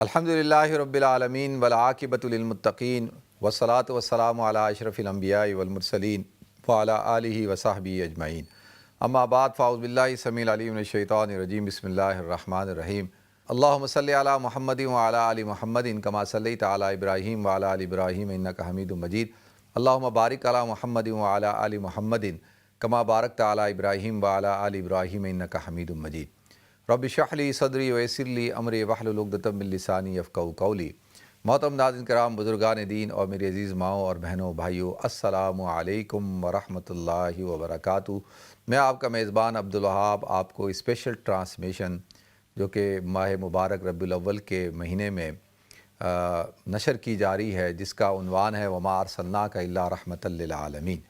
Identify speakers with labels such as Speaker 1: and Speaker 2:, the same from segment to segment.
Speaker 1: الحمدللہ رب العالمین والعاقبۃ للمتقین والصلاۃ والسلام علی اشرف الانبیاء والمرسلین وعلی آلہ وصحبہ اجمعین اما بعد فاعوذ باللہ السمیع العلیم من الشیطان الرجیم بسم اللہ الرحمن الرحیم اللہم صلی علی محمد وعلی آل محمد کما صلیت علی ابراہیم وعلی آل ابراہیم انک حمید مجید اللہم بارک علی محمد وعلی آل محمد کما بارکت علی ابراہیم وعلی آل ابراہیم انک حمید مجید رب اشرح لی صدری ویسر لی امری واحلل عقدۃ من لسانی یفقہوا قولی۔ محترم ناظرین کرام، بزرگان دین اور میری عزیز ماؤں اور بہنوں بھائیوں، السلام علیکم ورحمۃ اللہ وبرکاتہ۔ میں آپ کا میزبان عبدالوہاب آپ کو اسپیشل ٹرانسمیشن جو کہ ماہ مبارک ربیع الاول کے مہینے میں نشر کی جا رہی ہے، جس کا عنوان ہے وما ارسلناک الا رحمۃ للعالمین،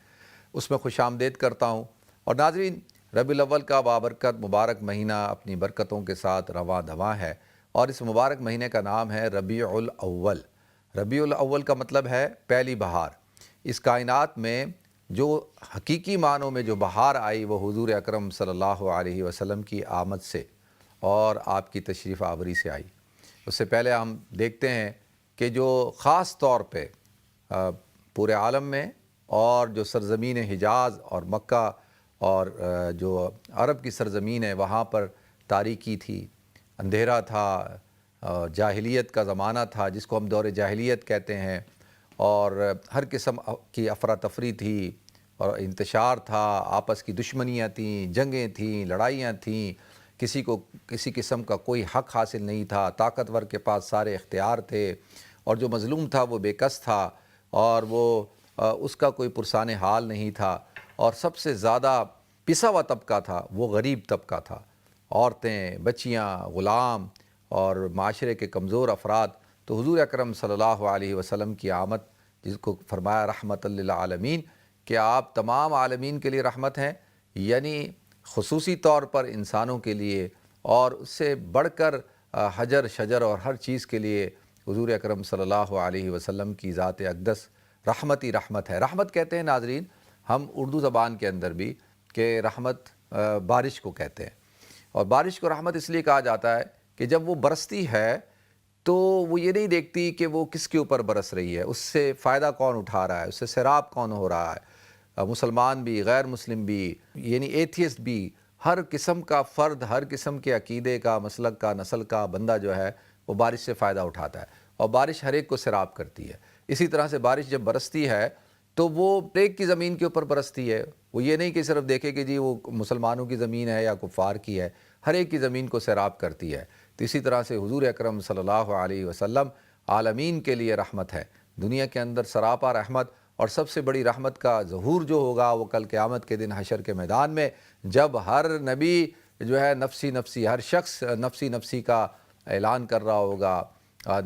Speaker 1: اس میں خوش آمدید کرتا ہوں۔ اور ناظرین، ربیع الاول کا بابرکت مبارک مہینہ اپنی برکتوں کے ساتھ رواں دواں ہے، اور اس مبارک مہینے کا نام ہے ربیع الاول۔ ربیع الاول کا مطلب ہے پہلی بہار۔ اس کائنات میں جو حقیقی معنوں میں جو بہار آئی وہ حضور اکرم صلی اللہ علیہ وسلم کی آمد سے اور آپ کی تشریف آوری سے آئی۔ اس سے پہلے ہم دیکھتے ہیں کہ جو خاص طور پہ پورے عالم میں اور جو سرزمین حجاز اور مکہ اور جو عرب کی سرزمین ہے وہاں پر تاریکی تھی، اندھیرا تھا، جاہلیت کا زمانہ تھا جس کو ہم دور جاہلیت کہتے ہیں، اور ہر قسم کی افراتفری تھی اور انتشار تھا، آپس کی دشمنیاں تھیں، جنگیں تھیں، لڑائیاں تھیں، کسی کو کسی قسم کا کوئی حق حاصل نہیں تھا، طاقتور کے پاس سارے اختیار تھے، اور جو مظلوم تھا وہ بے کس تھا، اور وہ اس کا کوئی پرسان حال نہیں تھا، اور سب سے زیادہ پسا ہوا طبقہ تھا وہ غریب طبقہ تھا۔ عورتیں، بچیاں، غلام اور معاشرے کے کمزور افراد۔ تو حضور اکرم صلی اللہ علیہ وسلم کی آمد، جس کو فرمایا رحمت للعالمین کہ آپ تمام عالمین کے لیے رحمت ہیں، یعنی خصوصی طور پر انسانوں کے لیے، اور اس سے بڑھ کر حجر شجر اور ہر چیز کے لیے حضور اکرم صلی اللہ علیہ وسلم کی ذات اقدس رحمت ہی رحمت ہے۔ رحمت کہتے ہیں ناظرین ہم اردو زبان کے اندر بھی کہ رحمت بارش کو کہتے ہیں، اور بارش کو رحمت اس لیے کہا جاتا ہے کہ جب وہ برستی ہے تو وہ یہ نہیں دیکھتی کہ وہ کس کے اوپر برس رہی ہے، اس سے فائدہ کون اٹھا رہا ہے، اس سے سیراب کون ہو رہا ہے، مسلمان بھی، غیر مسلم بھی، یعنی ایتھیسٹ بھی، ہر قسم کا فرد، ہر قسم کے عقیدے کا، مسلک کا، نسل کا بندہ جو ہے وہ بارش سے فائدہ اٹھاتا ہے، اور بارش ہر ایک کو سیراب کرتی ہے۔ اسی طرح سے بارش جب برستی ہے تو وہ ایک کی زمین کے اوپر برستی ہے، وہ یہ نہیں کہ صرف دیکھے کہ جی وہ مسلمانوں کی زمین ہے یا کفار کی ہے، ہر ایک کی زمین کو سیراب کرتی ہے۔ تو اسی طرح سے حضور اکرم صلی اللہ علیہ وسلم عالمین کے لیے رحمت ہے، دنیا کے اندر سراپا رحمت، اور سب سے بڑی رحمت کا ظہور جو ہوگا وہ کل قیامت کے دن حشر کے میدان میں، جب ہر نبی جو ہے نفسی نفسی، ہر شخص نفسی نفسی کا اعلان کر رہا ہوگا،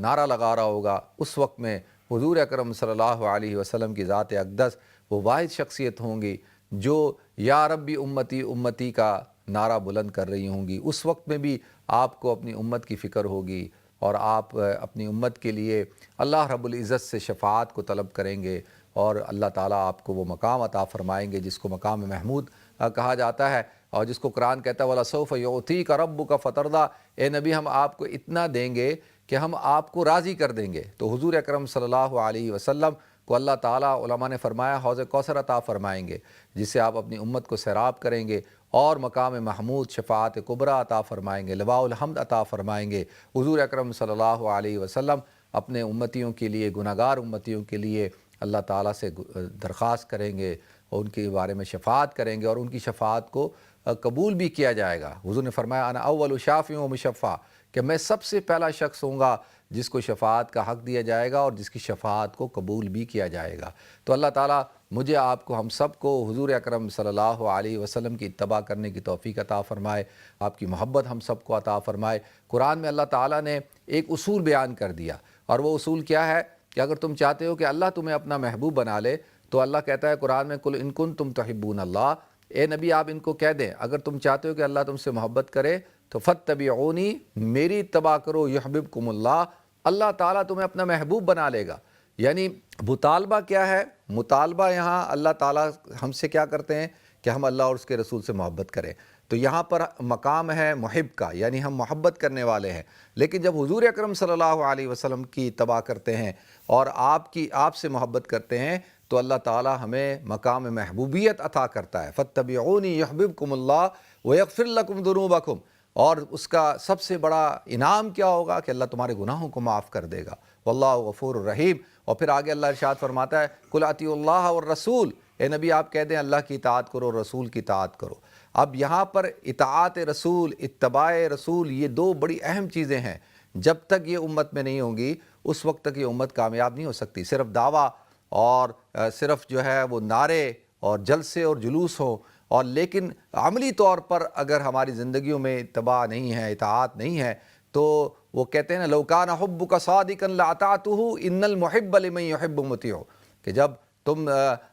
Speaker 1: نعرہ لگا رہا ہوگا، اس وقت میں حضور اکرم صلی اللہ علیہ وسلم کی ذات اقدس وہ واحد شخصیت ہوں گی جو یا ربی امتی امتی کا نعرہ بلند کر رہی ہوں گی۔ اس وقت میں بھی آپ کو اپنی امت کی فکر ہوگی، اور آپ اپنی امت کے لیے اللہ رب العزت سے شفاعت کو طلب کریں گے، اور اللہ تعالیٰ آپ کو وہ مقام عطا فرمائیں گے جس کو مقام محمود کہا جاتا ہے، اور جس کو قرآن کہتا ہے وَلَسَوْفَ يُعْطِيكَ رَبُّكَ فَتَرْضَىٰ، اے نبی ہم آپ کو اتنا دیں گے کہ ہم آپ کو راضی کر دیں گے۔ تو حضور اکرم صلی اللہ علیہ وسلم کو اللہ تعالیٰ، علماء نے فرمایا، حوض کوثر عطا فرمائیں گے جس سے آپ اپنی امت کو سیراب کریں گے، اور مقام محمود شفاعت کبریٰ عطا فرمائیں گے، لواء الحمد عطا فرمائیں گے۔ حضور اکرم صلی اللہ علیہ وسلم اپنے امتیوں کے لیے، گناہگار امتیوں کے لیے اللہ تعالیٰ سے درخواست کریں گے، اور ان کے بارے میں شفاعت کریں گے، اور ان کی شفاعت کو قبول بھی کیا جائے گا۔ حضور نے فرمایا انا اول شافع و مشفع، کہ میں سب سے پہلا شخص ہوں گا جس کو شفاعت کا حق دیا جائے گا اور جس کی شفاعت کو قبول بھی کیا جائے گا۔ تو اللہ تعالیٰ مجھے، آپ کو، ہم سب کو حضور اکرم صلی اللہ علیہ وسلم کی اتباع کرنے کی توفیق عطا فرمائے، آپ کی محبت ہم سب کو عطا فرمائے۔ قرآن میں اللہ تعالیٰ نے ایک اصول بیان کر دیا، اور وہ اصول کیا ہے کہ اگر تم چاہتے ہو کہ اللہ تمہیں اپنا محبوب بنا لے، تو اللہ کہتا ہے قرآن میں قل ان کنتم تحبون اللہ، اے نبی آپ ان کو کہہ دیں اگر تم چاہتے ہو کہ اللہ تم سے محبت کرے تو فاتبعونی، میری اتباع کرو، یحببکم اللہ، اللہ تعالیٰ تمہیں اپنا محبوب بنا لے گا۔ یعنی مطالبہ کیا ہے؟ مطالبہ یہاں اللہ تعالیٰ ہم سے کیا کرتے ہیں کہ ہم اللہ اور اس کے رسول سے محبت کریں۔ تو تو یہاں پر مقام ہے محب کا، یعنی ہم محبت کرنے والے ہیں۔ لیکن جب حضور اکرم صلی اللہ علیہ وسلم کی اتباع کرتے ہیں اور آپ سے محبت کرتے ہیں تو اللہ تعالی ہمیں مقام محبوبیت عطا کرتا ہے۔ فاتبعونی یحببکم اللہ ویغفر لکم ذنوبکم، اور اس کا سب سے بڑا انعام کیا ہوگا کہ اللہ تمہارے گناہوں کو معاف کر دے گا، واللہ غفور الرحیم۔ اور پھر آگے اللہ ارشاد فرماتا ہے قل اطیعوا اللہ والرسول، اے نبی آپ کہہ دیں اللہ کی اطاعت کرو، رسول کی اطاعت کرو۔ اب یہاں پر اطاعت رسول، اتباع رسول، یہ دو بڑی اہم چیزیں ہیں۔ جب تک یہ امت میں نہیں ہوں گی اس وقت تک یہ امت کامیاب نہیں ہو سکتی۔ صرف دعویٰ اور صرف جو ہے وہ نعرے اور جلسے اور جلوس ہوں، اور لیکن عملی طور پر اگر ہماری زندگیوں میں اتباع نہیں ہے، اطاعت نہیں ہے، تو وہ کہتے ہیں نا لو کان حبک صادقا لاطعتہ ان المحب لمن یحب مطیع، کہ جب تم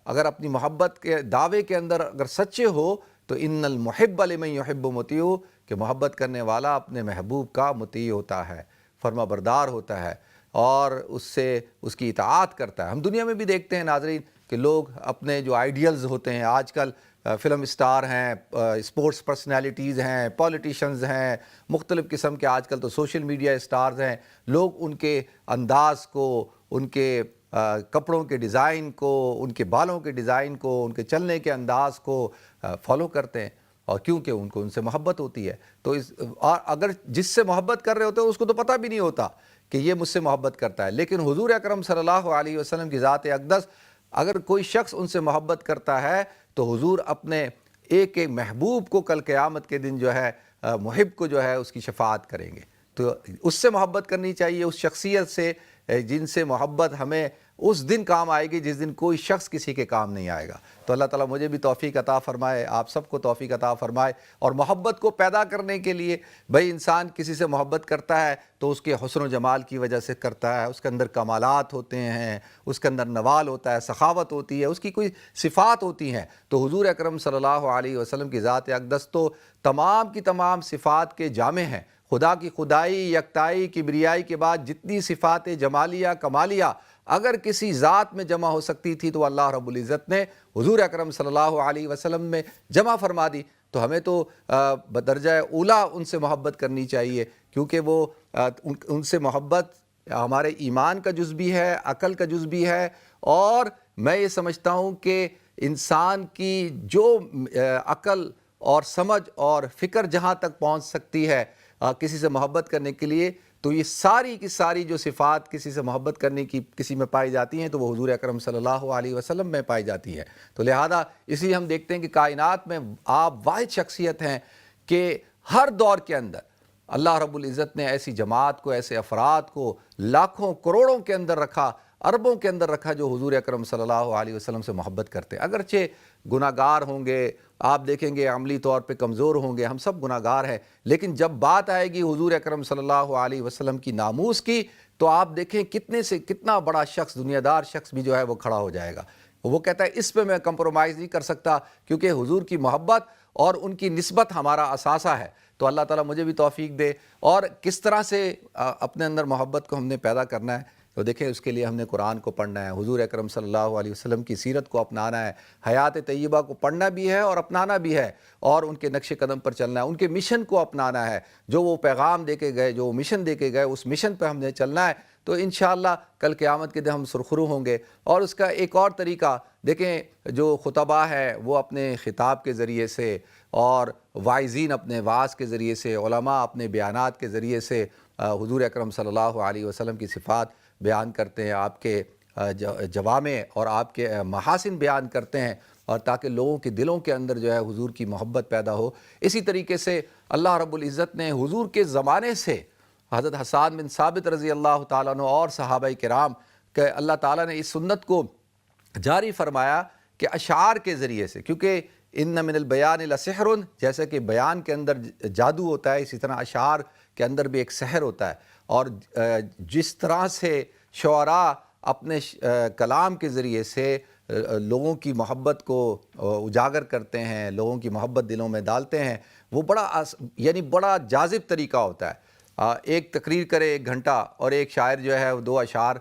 Speaker 1: اگر اپنی محبت کے دعوے کے اندر اگر سچے ہو تو ان المحب لمن یحب مطیع، کہ محبت کرنے والا اپنے محبوب کا مطیع ہوتا ہے، فرما بردار ہوتا ہے اور اس سے اس کی اطاعت کرتا ہے۔ ہم دنیا میں بھی دیکھتے ہیں ناظرین کہ لوگ اپنے جو آئیڈیلز ہوتے ہیں، آج کل فلم اسٹار ہیں، اسپورٹس پرسنالٹیز ہیں، پولیٹیشنز ہیں، مختلف قسم کے آج کل تو سوشل میڈیا اسٹارز ہیں، لوگ ان کے انداز کو، ان کے کپڑوں کے ڈیزائن کو، ان کے بالوں کے ڈیزائن کو، ان کے چلنے کے انداز کو فالو کرتے ہیں، اور کیونکہ ان کو ان سے محبت ہوتی ہے۔ تو اور اگر جس سے محبت کر رہے ہوتے ہیں اس کو تو پتہ بھی نہیں ہوتا کہ یہ مجھ سے محبت کرتا ہے، لیکن حضور اکرم صلی اللہ علیہ وسلم کی ذات اقدس اگر کوئی شخص ان سے محبت کرتا ہے تو حضور اپنے ایک ایک محبوب کو کل قیامت کے دن جو ہے محب کو جو ہے اس کی شفاعت کریں گے۔ تو اس سے محبت کرنی چاہیے، اس شخصیت سے جن سے محبت ہمیں اس دن کام آئے گی جس دن کوئی شخص کسی کے کام نہیں آئے گا۔ تو اللہ تعالیٰ مجھے بھی توفیق عطا فرمائے، آپ سب کو توفیق عطا فرمائے، اور محبت کو پیدا کرنے کے لیے بھئی انسان کسی سے محبت کرتا ہے تو اس کے حسن و جمال کی وجہ سے کرتا ہے، اس کے اندر کمالات ہوتے ہیں، اس کے اندر نوال ہوتا ہے، سخاوت ہوتی ہے، اس کی کوئی صفات ہوتی ہیں۔ تو حضور اکرم صلی اللہ علیہ وسلم کی ذات اقدس تو تمام کی تمام صفات کے جامع ہیں۔ خدا کی خدائی، یکتائی، کبریائی کے بعد جتنی صفات جمالیہ کمالیہ اگر کسی ذات میں جمع ہو سکتی تھی تو اللہ رب العزت نے حضور اکرم صلی اللہ علیہ وسلم میں جمع فرما دی۔ تو ہمیں تو بدرجہ اولا ان سے محبت کرنی چاہیے، کیونکہ وہ ان سے محبت ہمارے ایمان کا جز بھی ہے، عقل کا جز بھی ہے، اور میں یہ سمجھتا ہوں کہ انسان کی جو عقل اور سمجھ اور فکر جہاں تک پہنچ سکتی ہے کسی سے محبت کرنے کے لیے، تو یہ ساری کی ساری جو صفات کسی سے محبت کرنے کی کسی میں پائی جاتی ہیں تو وہ حضور اکرم صلی اللہ علیہ وسلم میں پائی جاتی ہے۔ تو لہذا اس لیے ہم دیکھتے ہیں کہ کائنات میں آپ واحد شخصیت ہیں کہ ہر دور کے اندر اللہ رب العزت نے ایسی جماعت کو، ایسے افراد کو لاکھوں کروڑوں کے اندر رکھا، اربوں کے اندر رکھا جو حضور اکرم صلی اللہ علیہ وسلم سے محبت کرتے ہیں۔ اگرچہ گناہ گار ہوں گے، آپ دیکھیں گے عملی طور پہ کمزور ہوں گے، ہم سب گناہ گار ہیں، لیکن جب بات آئے گی حضور اکرم صلی اللہ علیہ وسلم کی ناموس کی تو آپ دیکھیں کتنا بڑا شخص، دنیا دار شخص بھی جو ہے وہ کھڑا ہو جائے گا۔ وہ کہتا ہے اس پہ میں کمپرومائز نہیں کر سکتا، کیونکہ حضور کی محبت اور ان کی نسبت ہمارا اثاثہ ہے۔ تو اللہ تعالیٰ مجھے بھی توفیق دے۔ اور کس طرح سے اپنے اندر محبت کو ہم نے پیدا کرنا ہے، تو دیکھیں اس کے لیے ہم نے قرآن کو پڑھنا ہے، حضور اکرم صلی اللہ علیہ وسلم کی سیرت کو اپنانا ہے، حیات طیبہ کو پڑھنا بھی ہے اور اپنانا بھی ہے، اور ان کے نقش قدم پر چلنا ہے، ان کے مشن کو اپنانا ہے، جو وہ پیغام دے کے گئے، جو وہ مشن دے کے گئے، اس مشن پہ ہم نے چلنا ہے۔ تو انشاءاللہ کل قیامت کے دن ہم سرخرو ہوں گے۔ اور اس کا ایک اور طریقہ دیکھیں، جو خطباء ہے وہ اپنے خطاب کے ذریعے سے، اور واعظین اپنے وعظ کے ذریعے سے، علماء اپنے بیانات کے ذریعے سے حضور اکرم صلی اللہ علیہ وسلم کی صفات بیان کرتے ہیں، آپ کے جوامع اور آپ کے محاسن بیان کرتے ہیں، اور تاکہ لوگوں کے دلوں کے اندر جو ہے حضور کی محبت پیدا ہو۔ اسی طریقے سے اللہ رب العزت نے حضور کے زمانے سے حضرت حسان بن ثابت رضی اللہ تعالیٰ عنہ اور صحابہ کرام کہ اللہ تعالیٰ نے اس سنت کو جاری فرمایا کہ اشعار کے ذریعے سے، کیونکہ ان من البیان لسحر، جیسے کہ بیان کے اندر جادو ہوتا ہے، اسی طرح اشعار کے اندر بھی ایک سحر ہوتا ہے، اور جس طرح سے شعراء اپنے کلام کے ذریعے سے لوگوں کی محبت کو اجاگر کرتے ہیں، لوگوں کی محبت دلوں میں ڈالتے ہیں، وہ بڑا جاذب طریقہ ہوتا ہے۔ ایک تقریر کرے 1 گھنٹہ اور ایک شاعر جو ہے وہ 2 اشعار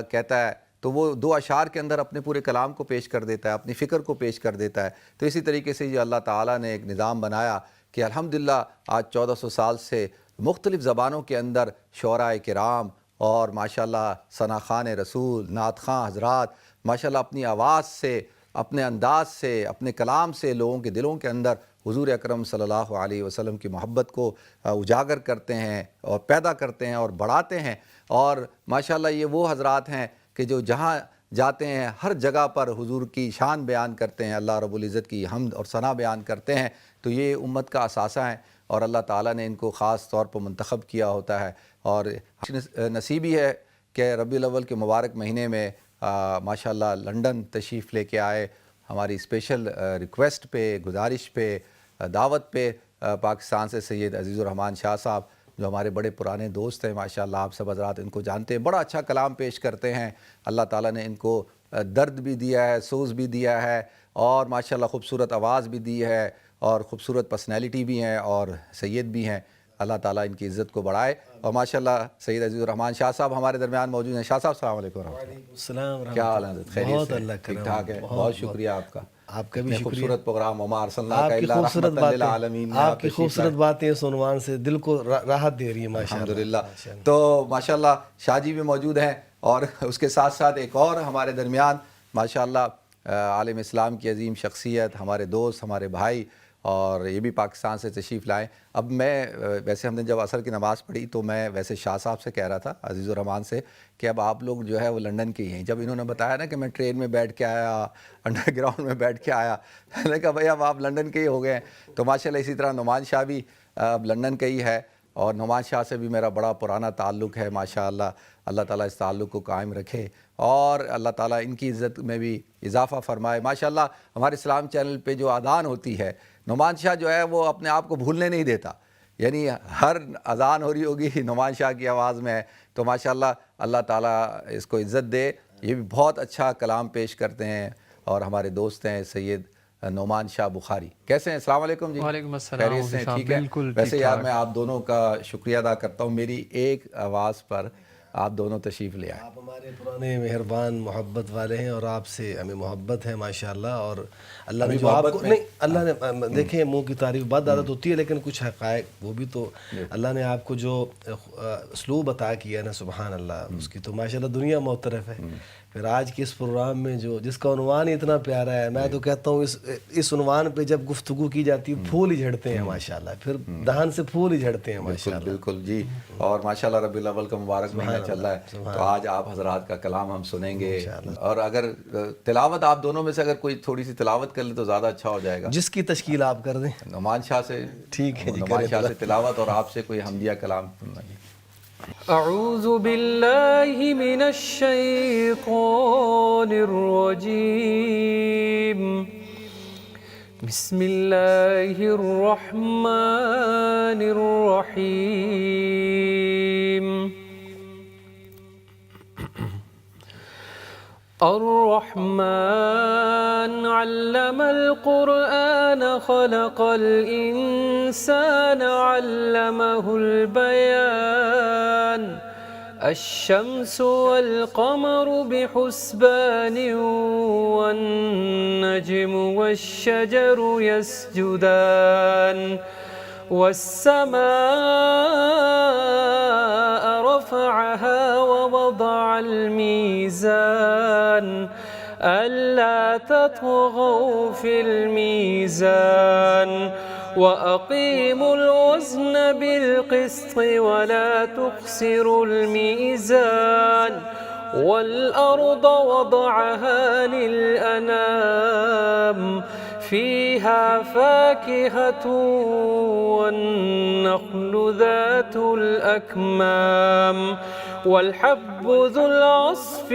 Speaker 1: کہتا ہے، تو وہ 2 اشعار کے اندر اپنے پورے کلام کو پیش کر دیتا ہے، اپنی فکر کو پیش کر دیتا ہے۔ تو اسی طریقے سے یہ اللہ تعالیٰ نے ایک نظام بنایا کہ الحمدللہ آج 1400 سال سے مختلف زبانوں کے اندر شعراء کرام اور ماشاءاللہ ثناخوان رسول، نعت خواں حضرات ماشاءاللہ اپنی آواز سے، اپنے انداز سے، اپنے کلام سے لوگوں کے دلوں کے اندر حضور اکرم صلی اللہ علیہ وسلم کی محبت کو اجاگر کرتے ہیں اور پیدا کرتے ہیں اور بڑھاتے ہیں۔ اور ماشاءاللہ یہ وہ حضرات ہیں کہ جو جہاں جاتے ہیں ہر جگہ پر حضور کی شان بیان کرتے ہیں، اللہ رب العزت کی حمد اور ثنا بیان کرتے ہیں۔ تو یہ امت کا اثاثہ ہیں اور اللہ تعالیٰ نے ان کو خاص طور پر منتخب کیا ہوتا ہے۔ اور نصیبی ہے کہ ربیع الاول کے مبارک مہینے میں ماشاءاللہ لنڈن تشریف لے کے آئے، ہماری اسپیشل ریکویسٹ پہ، گزارش پہ، دعوت پہ پاکستان سے سید عزیز الرحمان شاہ صاحب جو ہمارے بڑے پرانے دوست ہیں، ماشاءاللہ آپ سب حضرات ان کو جانتے ہیں، بڑا اچھا کلام پیش کرتے ہیں۔ اللہ تعالیٰ نے ان کو درد بھی دیا ہے، سوز بھی دیا ہے اور ماشاءاللہ خوبصورت آواز بھی دی ہے اور خوبصورت پرسنالٹی بھی ہیں اور سید بھی ہیں۔ اللہ تعالیٰ ان کی عزت کو بڑھائے۔ اور ماشاءاللہ سید عزیز الرحمان شاہ صاحب ہمارے درمیان موجود ہیں۔ شاہ صاحب السلام علیکم ورحمۃ اللہ۔
Speaker 2: السلام
Speaker 1: کیا حال ہے؟ خیریت سے؟ ٹھیک ٹھاک ہے؟ بہت شکریہ آپ کا،
Speaker 2: آپ کا بھی شکریہ۔
Speaker 1: خوبصورت پروگرام وما ارسلناک
Speaker 2: آپ کی
Speaker 1: الا
Speaker 2: خوبصورت
Speaker 1: رحمۃ للعالمین،
Speaker 2: باتیں، آپ کی خوبصورت باتیں اس عنوان سے دل کو راحت دے رہی ہیں ماشاءاللہ۔
Speaker 1: الحمدللہ۔ تو ماشاءاللہ شاہ جی بھی موجود ہیں اور اس کے ساتھ ساتھ ایک اور ہمارے درمیان ماشاءاللہ عالم اسلام کی عظیم شخصیت، ہمارے دوست، ہمارے بھائی، اور یہ بھی پاکستان سے تشریف لائیں۔ اب میں ویسے ہم نے جب عصر کی نماز پڑھی تو میں ویسے شاہ صاحب سے کہہ رہا تھا، عزیز الرحمان سے، کہ اب آپ لوگ جو ہے وہ لنڈن کے ہی ہیں۔ جب انہوں نے بتایا نا کہ میں ٹرین میں بیٹھ کے آیا، انڈر گراؤنڈ میں بیٹھ کے آیا، میں نے کہا بھائی اب آپ لنڈن کے ہی ہو گئے ہیں۔ تو ماشاءاللہ اسی طرح نعمان شاہ بھی اب لنڈن کا ہی ہے اور نعمان شاہ سے بھی میرا بڑا پرانا تعلق ہے ماشاءاللہ۔ اللہ تعالیٰ اس تعلق کو قائم رکھے اور اللہ تعالیٰ ان کی عزت میں بھی اضافہ فرمائے۔ ماشاءاللہ ہمارے اسلام چینل پہ جو اذان ہوتی ہے، نعمان شاہ جو ہے وہ اپنے آپ کو بھولنے نہیں دیتا، یعنی ہر اذان ہو رہی ہوگی نعمان شاہ کی آواز میں ہے۔ تو ماشاءاللہ اللہ تعالیٰ اس کو عزت دے، یہ بھی بہت اچھا کلام پیش کرتے ہیں اور ہمارے دوست ہیں سید نعمان شاہ بخاری۔ کیسے ہیں؟ السلام علیکم جی۔
Speaker 3: وعلیکم السلام۔
Speaker 1: خیریت سے ہیں؟ ٹھیک ہے؟ ویسے یار میں آپ دونوں کا شکریہ ادا کرتا ہوں، میری ایک آواز پر آپ دونوں تشریف لے آئے۔
Speaker 2: آپ ہمارے پرانے مہربان محبت والے ہیں اور آپ سے ہمیں محبت ہے ماشاءاللہ۔ اور اللہ نے جو آپ کو نہیں، اللہ نے دیکھیں منہ کی تعریف بات عادت ہوتی ہے لیکن کچھ حقائق وہ بھی تو اللہ نے آپ کو جو اسلوب عطا کیا نا، سبحان اللہ، اس کی تو ماشاءاللہ دنیا معترف ہے۔ پھر آج کے اس پروگرام میں جس کا عنوان ہی اتنا پیارا ہے، میں تو کہتا ہوں اس عنوان پہ جب گفتگو کی جاتی ہے پھول ہی جھڑتے ہیں ماشاءاللہ، پھر دہن سے پھول ہی جھڑتے ہیں ماشاءاللہ۔
Speaker 1: بالکل جی۔ اور ماشاءاللہ ربیع الاول کا مبارک مہینہ چل رہا ہے تو آج آپ حضرات کا کلام ہم سنیں گے، اور اگر تلاوت آپ دونوں میں سے اگر کوئی تھوڑی سی تلاوت کر لے تو زیادہ اچھا ہو جائے گا۔
Speaker 2: جس کی تشکیل آپ کر دیں۔
Speaker 1: نعمان شاہ سے
Speaker 2: ٹھیک ہے جی،
Speaker 1: نعمان شاہ سے تلاوت اور آپ سے کوئی حمدیہ کلام سننا جی۔
Speaker 3: اعوذ باللہ من الشیطان الرجیم، بسم اللہ الرحمن الرحیم۔ الرحمن علم القرآن خلق الإنسان علمه البيان، الشمس والقمر بحسبان والنجم والشجر يسجدان، والسماء رفعها ووضع الميزان ألا تطغوا في الميزان وأقيموا الوزن بالقسط ولا تخسروا الميزان، والأرض وضعها للأنام فيها فاكهة والنخل ذات الأكمام والحب ذو العصف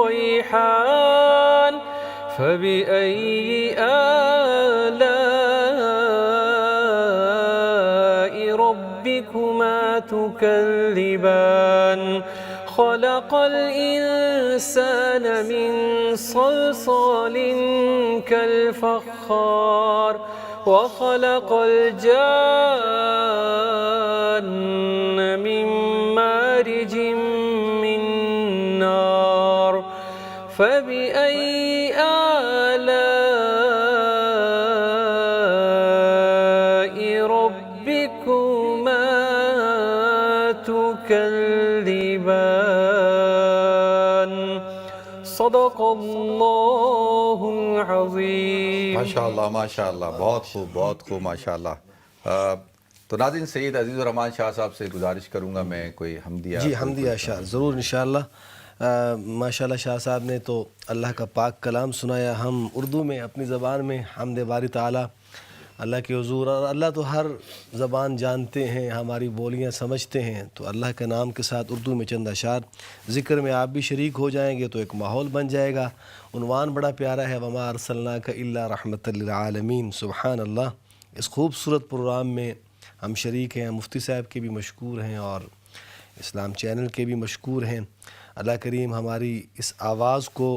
Speaker 3: والريحان، فبأي آلاء ربكما تكذبان؟ خلق الإنسان من صلصال كالفخار وخلق الجان من مارج من نار، فبأي آلاء الرحمن صدق اللہ العظیم.
Speaker 1: ماشاء اللہ بہت خوب ماشاء اللہ. تو ناظرین سید عزیز الرحمان شاہ صاحب سے گزارش کروں گا میں کوئی حمدیہ.
Speaker 2: جی حمدیہ اشعار ضرور انشاءاللہ. ماشاءاللہ شاہ صاحب نے تو اللہ کا پاک کلام سنایا. ہم اردو میں اپنی زبان میں حمد باری تعالیٰ اللہ کے حضور، اور اللہ تو ہر زبان جانتے ہیں، ہماری بولیاں سمجھتے ہیں، تو اللہ کے نام کے ساتھ اردو میں چند اشعار ذکر میں آپ بھی شریک ہو جائیں گے تو ایک ماحول بن جائے گا. عنوان بڑا پیارا ہے، وما ارسلناک الا رحمۃ للعالمین. سبحان اللہ. اس خوبصورت پروگرام میں ہم شریک ہیں. مفتی صاحب کے بھی مشکور ہیں اور اسلام چینل کے بھی مشکور ہیں. اللہ کریم ہماری اس آواز کو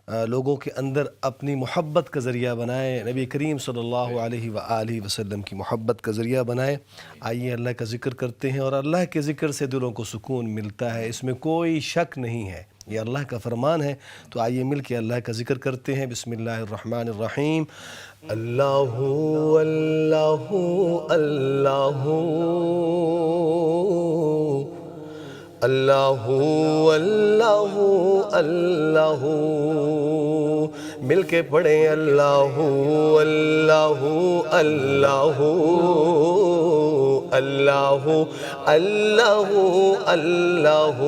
Speaker 2: لوگوں کے اندر اپنی محبت کا ذریعہ بنائے، نبی کریم صلی اللہ علیہ وآلہ وسلم کی محبت کا ذریعہ بنائے. آئیے اللہ کا ذکر کرتے ہیں، اور اللہ کے ذکر سے دلوں کو سکون ملتا ہے، اس میں کوئی شک نہیں ہے، یہ اللہ کا فرمان ہے. تو آئیے مل کے اللہ کا ذکر کرتے ہیں. بسم اللہ الرحمن الرحیم. اللہ اللہ اللہ اللہ اللہ اللہ. مل کے پڑھیں اللہ اللہ اللہ اللہ اللہ اللہ.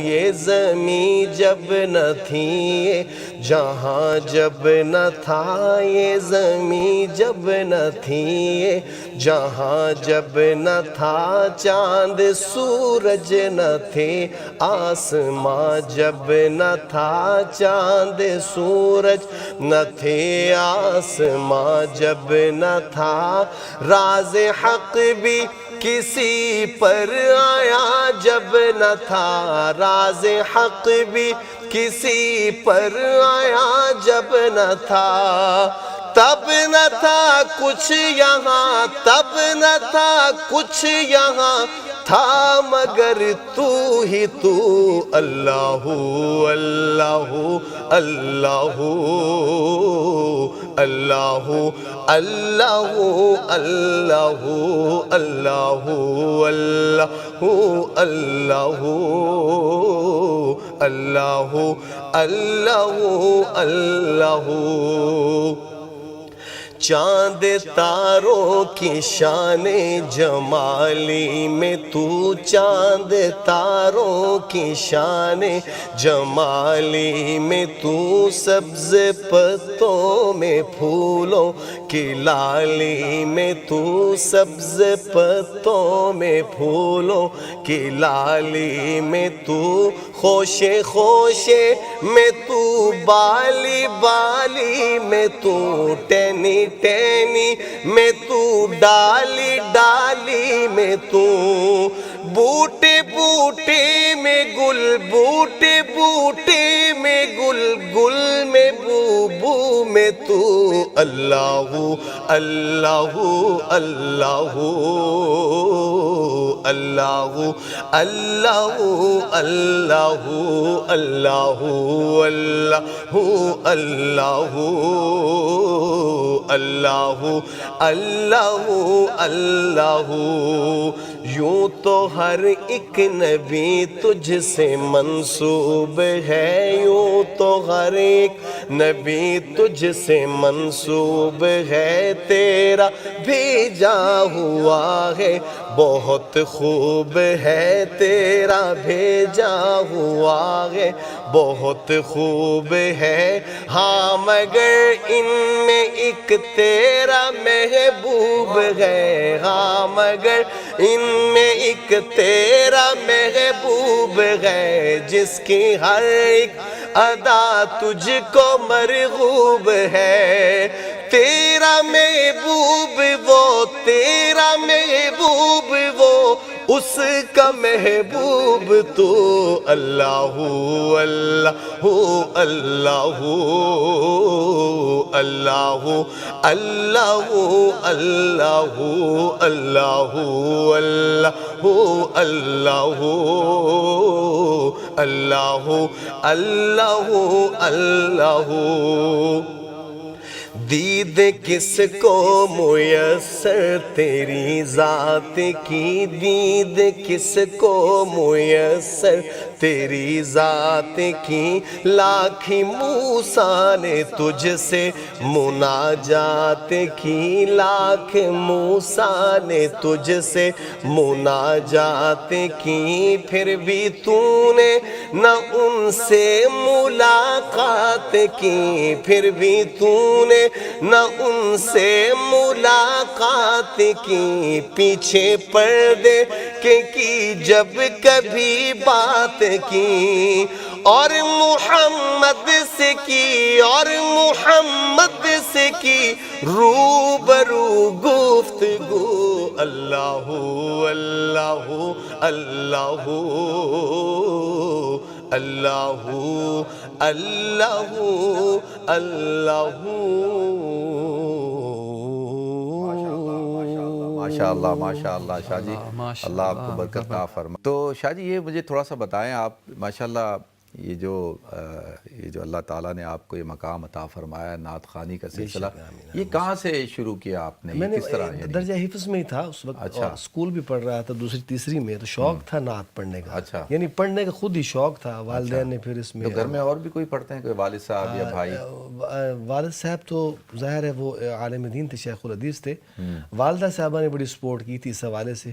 Speaker 2: یہ زمین جب نہ تھی، جہاں جب نہ تھا، یہ زمین جب نہ تھی، جہاں جب نہ تھا، چاند سورج نہ تھے، آسماں جب نہ تھا، چاند سورج نہ تھے، آسماں جب نہ تھا، راز حق بھی کسی پر آیا جب نہ تھا، راز حق بھی کسی پر آیا جب نہ تھا. تب نہ تھا کچھ یہاں، تب نہ تھا کچھ یہاں، تھا مگر تو ہی تو. اللہ اللہ اللہ اللہ اللہ اللہ اللہ اللہ اللہ اللہ اللہ. چاند تاروں کی شان جمالی میں تو، چاند تاروں کی شان جمالی میں تو، سبز پتوں میں پھولوں کی لالی میں تو، سبز پتوں میں پھولوں کی لالی میں تو، خوشے خوشے میں تو، بالی بالی میں تو، ٹینی ٹینی میں تو، ڈالی ڈالی میں تو، بوٹے بوٹے میں گل، بوٹے بوٹے میں گل، گل میں بو بو میں تو. اللہ اللہ اللہ اللہ اللہ اللہ اللہ اللہ اللہ اللہ اللہ. یوں تو ہر ایک نبی تجھ سے منسوب ہے، یوں تو ہر ایک نبی تجھ سے منسوب ہے، تیرا بھیجا ہوا ہے بہت خوب ہے، تیرا بھیجا ہوا ہے بہت خوب ہے. ہاں مگر ان میں ایک تیرا محبوب ہے، ہاں مگر ان میں ایک تیرا محبوب ہے، جس کی ہر ایک ادا تجھ کو مرغوب ہے. تیرا محبوب وہ، تیرا محبوب وہ، اس کا محبوب تو. اللہ اللہ اللہ اللہ اللہ اللہ اللہ اللہ اللہ اللہ اللہ. دید کس کو میسر تیری ذات کی، دید کس کو میسر تیری ذات کی لاکھی موسیٰ نے تجھ سے مناجات کی، لاکھ موسیٰ نے تجھ سے مناجات کی، پھر بھی تو نے نہ ان سے ملاقات کی، پھر بھی تو نے نہ ان سے ملاقات کی، پیچھے پردے کے کی جب کبھی بات کی، اور محمد سے کی، اور محمد سے کی روبرو گفتگو، اللہ اللہ اللہ اللہ اللہ اللہ۔
Speaker 1: ماشاء اللہ ماشاء اللہ شاہ جی، اللہ آپ کو برکت عطا فرمائے۔ تو شاہ جی یہ مجھے تھوڑا سا بتائیں، آپ ماشاء اللہ یہ جو اللہ تعالیٰ نے آپ کو یہ مقام عطا فرمایا نعت خوانی کا سلسلہ، یہ کہاں سے شروع کیا آپ نے؟
Speaker 2: میں نے
Speaker 1: کس طرح یعنی؟
Speaker 2: درجہ حفظ میں ہی تھا اس وقت، اور اسکول بھی پڑھ رہا تھا دوسری تیسری میں، تو شوق تھا نعت پڑھنے کا،
Speaker 1: اچھا،
Speaker 2: یعنی پڑھنے کا خود ہی شوق تھا، والدین نے پھر اس میں۔
Speaker 1: تو گھر میں اور بھی کوئی پڑھتے ہیں، کوئی والد صاحب یا بھائی؟
Speaker 2: والد صاحب تو ظاہر ہے وہ عالم دین تھے، شیخ الحدیث تھے، والدہ صاحبہ نے بڑی سپورٹ کی تھی اس حوالے سے،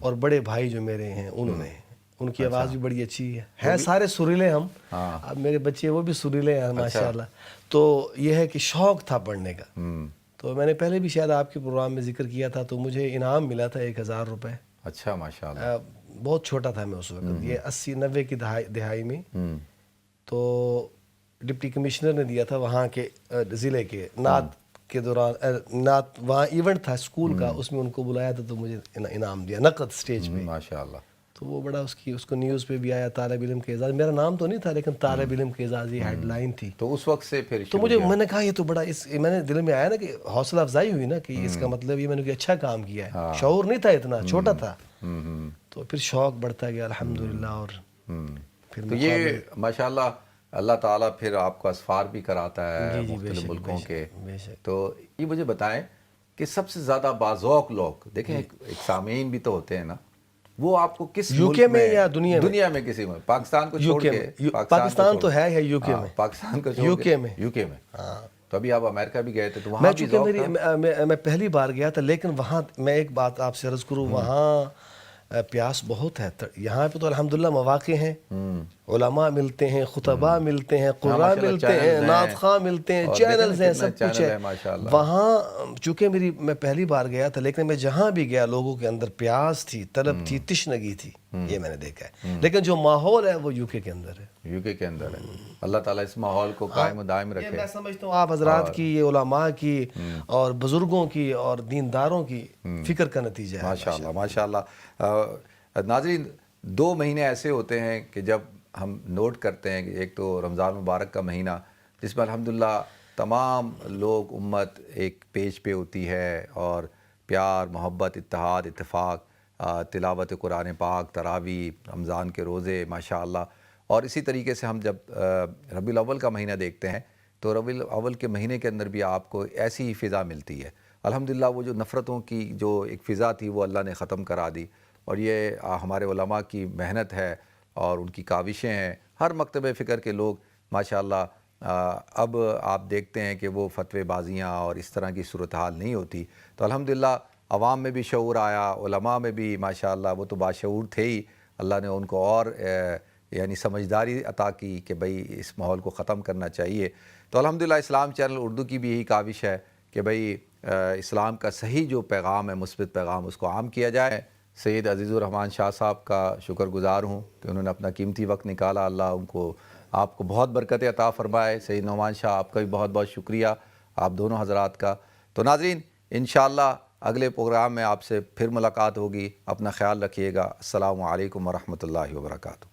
Speaker 2: اور بڑے بھائی جو میرے ہیں انہوں نے، ان کی آواز بھی بڑی اچھی ہے سارے سریلے، ہم اب میرے بچے وہ بھی سریلے ہیں ماشاءاللہ۔ تو یہ ہے کہ شوق تھا پڑھنے کا، تو میں نے پہلے بھی شاید آپ کے پروگرام میں ذکر کیا تھا، تو مجھے انعام ملا تھا 1000 روپے۔
Speaker 1: اچھا ماشاءاللہ،
Speaker 2: بہت چھوٹا تھا میں اس وقت، یہ 80-90 کی دہائی میں، تو ڈپٹی کمشنر نے دیا تھا وہاں کے ضلع کے نعت کے دوران، نعت وہاں ایونٹ تھا اسکول کا، اس میں ان کو بلایا تھا، تو مجھے انعام دیا نقد سٹیج پہ
Speaker 1: ماشاءاللہ۔
Speaker 2: تو وہ بڑا اس کو نیوز پہ بھی آیا، طالب علم کے اعزاز، میرا نام تو نہیں تھا لیکن طالب علم کے اعزاز یہ ہیڈ لائن تھی۔
Speaker 1: تو اس وقت سے پھر
Speaker 2: تو مجھے میں نے کہا یہ تو بڑا، میں نے دل میں آیا نا کہ حوصلہ افزائی ہوئی نا کہ اس کا مطلب یہ میں نے کہ اچھا کام کیا ہے، شعور نہیں تھا اتنا، چھوٹا تھا، تو پھر شوق بڑھتا گیا الحمدللہ۔ اور پھر
Speaker 1: تو یہ ماشاءاللہ اللہ تعالیٰ پھر آپ کو اسفار بھی کراتا ہے مختلف ملکوں کے۔ تو یہ مجھے بتائیں کہ سب سے زیادہ باذوق لوگ، دیکھیں ایک سامعین بھی تو ہوتے ہیں نا، وہ آپ کو کس
Speaker 2: یو کے میں یا دنیا
Speaker 1: میں کسی میں، پاکستان کو چھوڑ کے؟
Speaker 2: پاکستان تو ہے یو کے میں،
Speaker 1: پاکستان کو
Speaker 2: یو کے میں،
Speaker 1: یو کے میں۔ تو ابھی آپ امریکہ بھی گئے تھے، تو وہاں
Speaker 2: میں چونکہ میں پہلی بار گیا تھا، لیکن وہاں میں ایک بات آپ سے عرض کروں، وہاں پیاس بہت ہے، یہاں پہ تو الحمدللہ مواقع ہیں، علماء ملتے ہیں، خطباء ملتے ہیں، قراء ملتے ہیں، نعت خواں ملتے ہیں، چینلز ہیں، سب کچھ ہے وہاں۔ چونکہ میں پہلی بار گیا تھا، لیکن میں جہاں بھی گیا لوگوں کے اندر پیاس تھی، طلب تھی، تشنگی تھی، یہ میں نے دیکھا ہے، لیکن جو ماحول ہے وہ یو کے اندر ہے،
Speaker 1: یو کے اندر ہے۔ اللہ تعالیٰ اس ماحول کو قائم و دائم رکھے۔
Speaker 2: میں سمجھتا ہوں آپ حضرات کی، یہ علماء کی اور بزرگوں کی اور دینداروں کی فکر کا نتیجہ ہے۔
Speaker 1: ماشاءاللہ ماشاءاللہ۔ ناظرین 2 مہینے ایسے ہوتے ہیں کہ جب ہم نوٹ کرتے ہیں کہ ایک تو رمضان مبارک کا مہینہ، جس میں الحمدللہ تمام لوگ، امت ایک پیج پہ ہوتی ہے، اور پیار، محبت، اتحاد، اتفاق، تلاوت قرآن پاک، تراویح، رمضان کے روزے ماشاءاللہ۔ اور اسی طریقے سے ہم جب ربیع الاول کا مہینہ دیکھتے ہیں، تو ربیع الاول کے مہینے کے اندر بھی آپ کو ایسی ہی فضا ملتی ہے الحمدللہ۔ وہ جو نفرتوں کی جو ایک فضا تھی وہ اللہ نے ختم کرا دی، اور یہ ہمارے علماء کی محنت ہے اور ان کی کاوشیں ہیں۔ ہر مکتب فکر کے لوگ ماشاءاللہ اب آپ دیکھتے ہیں کہ وہ فتوی بازیاں اور اس طرح کی صورتحال نہیں ہوتی، تو الحمدللہ عوام میں بھی شعور آیا، علماء میں بھی ماشاءاللہ وہ تو باشعور تھے ہی، اللہ نے ان کو اور یعنی سمجھداری عطا کی کہ بھئی اس ماحول کو ختم کرنا چاہیے۔ تو الحمدللہ اسلام چینل اردو کی بھی یہی کاوش ہے کہ بھئی اسلام کا صحیح جو پیغام ہے، مثبت پیغام، اس کو عام کیا جائے۔ سید عزیز الرحمن شاہ صاحب کا شکر گزار ہوں کہ انہوں نے اپنا قیمتی وقت نکالا، اللہ ان کو، آپ کو بہت برکت عطا فرمائے۔ سید نعمان شاہ آپ کا بھی بہت بہت شکریہ، آپ دونوں حضرات کا۔ تو ناظرین انشاءاللہ اگلے پروگرام میں آپ سے پھر ملاقات ہوگی، اپنا خیال رکھیے گا۔ السلام علیکم ورحمۃ اللہ وبرکاتہ۔